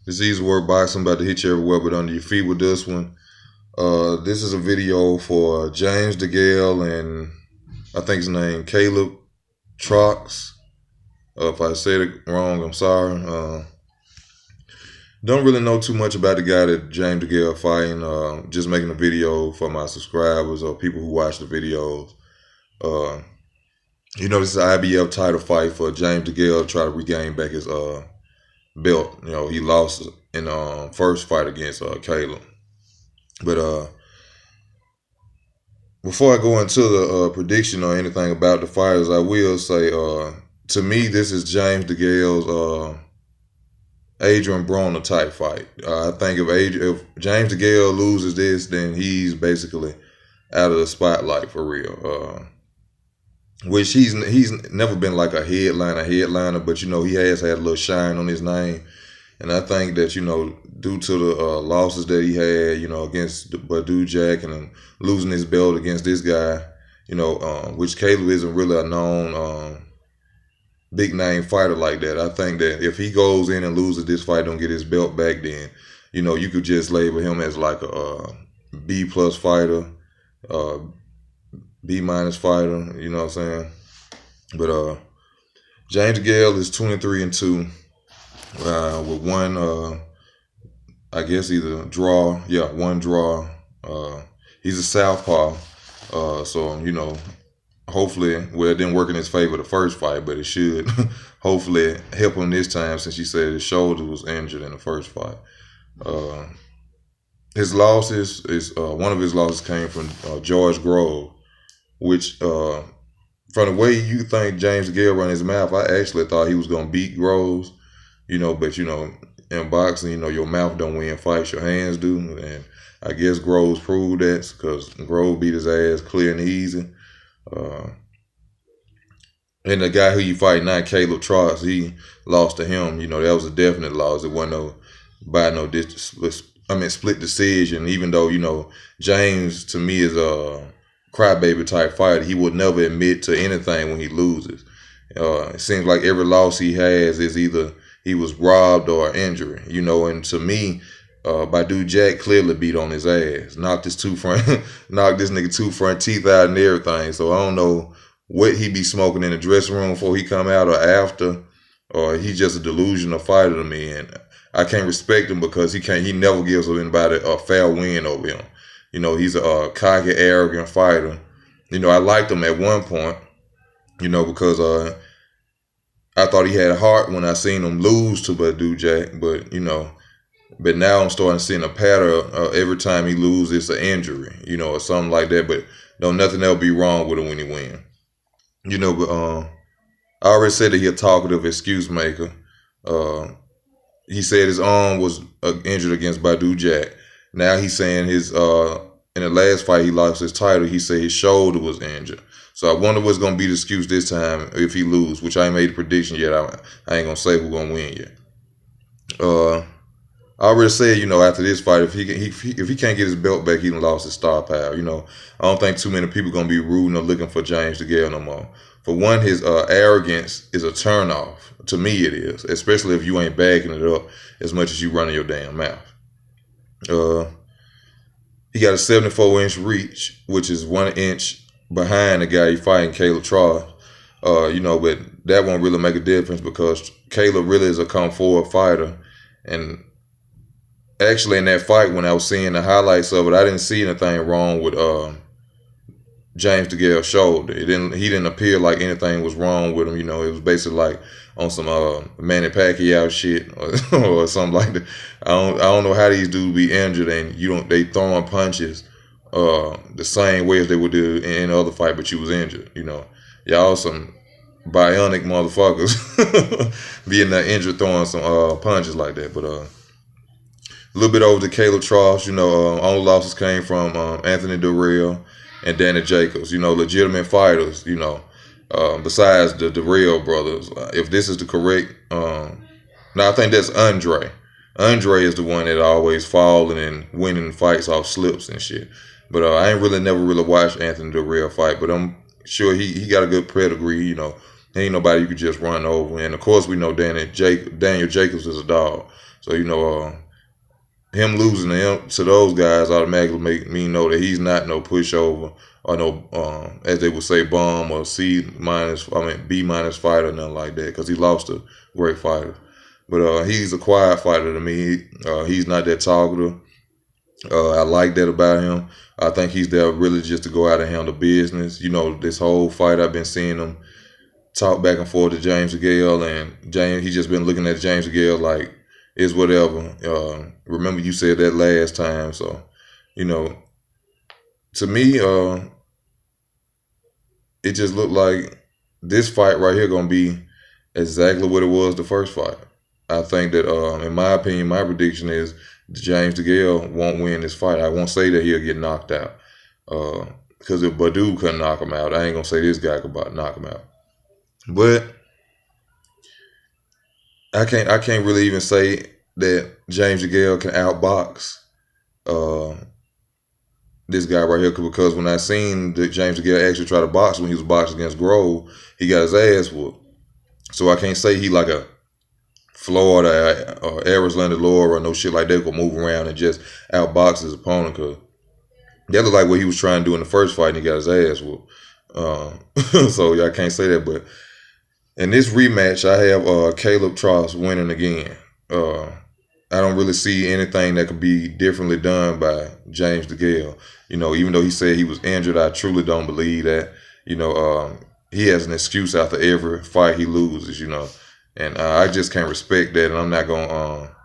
It's easy work boxing, about to hit you everywhere but under your feet with this one. This is a video for James Dagale and I think his name Caleb Traux. If I said it wrong, I'm sorry. Don't really know too much about the guy that James Dagale fighting. Just making a video for my subscribers or people who watch the videos. This is an IBF title fight for James Dagale to try to regain back his belt. He lost in the first fight against Caleb. But before I go into the prediction or anything about the fighters, I will say, to me, this is James Dagale's Adrian Broner type fight. I think if James Dagale loses this, then he's basically out of the spotlight for real. Which he's never been like a headliner, but he has had a little shine on his name. And I think that, due to the losses that he had, against Badou Jack and losing his belt against this guy, which Caleb isn't really a known big name fighter like that. I think that if he goes in and loses this fight, don't get his belt back, then, you could just label him as like a B+ fighter, B- fighter, you know what I'm saying? But James Dagale is 23-2. With one, I guess either draw, one draw. He's a southpaw, so hopefully, well, it didn't work in his favor the first fight, but it should hopefully help him this time, since he said his shoulder was injured in the first fight. His losses is one of his losses came from George Grove, which from the way you think James Dagale run his mouth, I actually thought he was gonna beat Groves. But in boxing, your mouth don't win fights, your hands do. And I guess Groves proved that, because Groves beat his ass clear and easy. And the guy who you fight now, Caleb Traux, he lost to him. That was a definite loss. It wasn't split decision. Even though, James to me is a crybaby type fighter. He would never admit to anything when he loses. It seems like every loss he has is either he was robbed or injury, and to me, Badou Jack clearly beat on his ass, knocked this nigga two front teeth out and everything. So I don't know what he be smoking in the dressing room before he come out or after, or he's just a delusional fighter to me, and I can't respect him because he never gives anybody a fair win over him. He's a cocky, arrogant fighter. I liked him at one point, because I thought he had heart when I seen him lose to Badou Jack, but now I'm starting to see a pattern. Every time he loses, it's an injury, or something like that. But don't nothing else be wrong with him when he win, But I already said that he a talkative excuse maker. He said his arm was injured against Badou Jack. Now he's saying his in the last fight he lost his title, he said his shoulder was injured. So I wonder what's going to be the excuse this time if he lose, which I ain't made a prediction yet. I ain't going to say who's going to win yet. I already said, after this fight, if he can't get his belt back, he done lost his star power. I don't think too many people going to be rooting or looking for James Dagale no more. For one, his arrogance is a turnoff. To me, it is, especially if you ain't backing it up as much as you running your damn mouth. He got a 74-inch reach, which is 1 inch behind the guy he fighting, Caleb Traux. But that won't really make a difference because Caleb really is a come forward fighter. And actually in that fight, when I was seeing the highlights of it, I didn't see anything wrong with James Dagale's shoulder. He didn't appear like anything was wrong with him. It was basically like on some Manny Pacquiao shit or something like that. I don't know how these dudes be injured and they throwing punches the same way as they would do in any other fight, but you was injured. Y'all some bionic motherfuckers being injured throwing some punches like that. But a little bit over to Caleb Traux. Only losses came from Anthony Durrell and Danny Jacobs. Legitimate fighters. Besides the Durrell brothers. If this is the correct, now I think that's Andre. Andre is the one that always falling and winning fights off slips and shit. But I ain't never really watched Anthony Durrell fight, but I'm sure he got a good pedigree, Ain't nobody you could just run over. And of course, we know Daniel Jacobs is a dog. So him losing to those guys automatically make me know that he's not no pushover or no as they would say bum or B minus fighter, nothing like that, because he lost a great fighter. But he's a quiet fighter to me. He's not that talkative. I like that about him. I think he's there really just to go out and handle business. This whole fight I've been seeing him talk back and forth to James Dagale, and he just been looking at James Dagale like it's whatever. Remember you said that last time, so to me, it just looked like this fight right here gonna be exactly what it was the first fight. I think that, in my opinion, my prediction is James Dagale won't win this fight. I won't say that he'll get knocked out, because if Badu couldn't knock him out, I ain't gonna say this guy could knock him out. But I can't really even say that James Dagale can outbox this guy right here, because when I seen that James Dagale actually try to box when he was boxing against Grove, he got his ass whooped. So I can't say he like a Florida or Arizona Laura or no shit like that, go move around and just outbox his opponent, because that looked like what he was trying to do in the first fight and he got his ass whooped. So I can't say that, but in this rematch, I have Caleb Traux winning again. I don't really see anything that could be differently done by James Dagale. Even though he said he was injured, I truly don't believe that. He has an excuse after every fight he loses, and I just can't respect that, and I'm not going to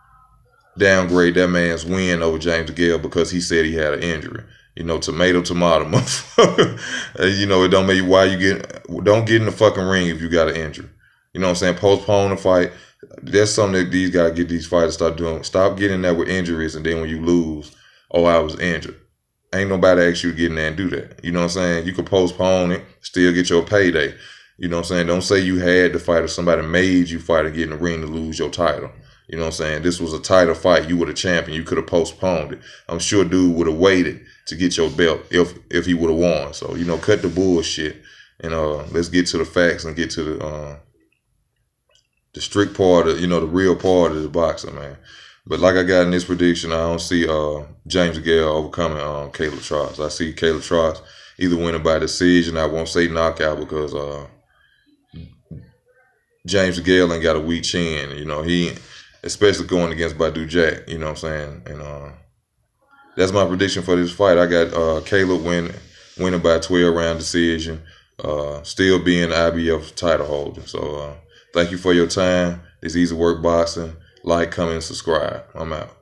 downgrade that man's win over James Dagale because he said he had an injury. Tomato, motherfucker. It don't make you why you don't get in the fucking ring if you got an injury. You know what I'm saying? Postpone the fight. That's something that these guys get these fighters start doing. Stop getting there with injuries, and then when you lose, oh, I was injured. Ain't nobody ask you to get in there and do that. You know what I'm saying? You could postpone it, still get your payday. You know what I'm saying? Don't say you had to fight or somebody made you fight and get in the ring to lose your title. You know what I'm saying? This was a title fight. You were the champion. You could have postponed it. I'm sure dude would have waited to get your belt if he would have won. So, cut the bullshit and let's get to the facts and get to the strict part of, the real part of the boxing, man. But like I got in this prediction, I don't see James Dagale overcoming Caleb Traux. I see Caleb Traux either winning by decision. I won't say knockout because James Dagale ain't got a weak chin. He, especially going against Badu Jack, you know what I'm saying? And that's my prediction for this fight. I got Caleb winning by 12-round decision, still being the IBF title holder. So thank you for your time. It's Easy Work Boxing. Like, comment, and subscribe. I'm out.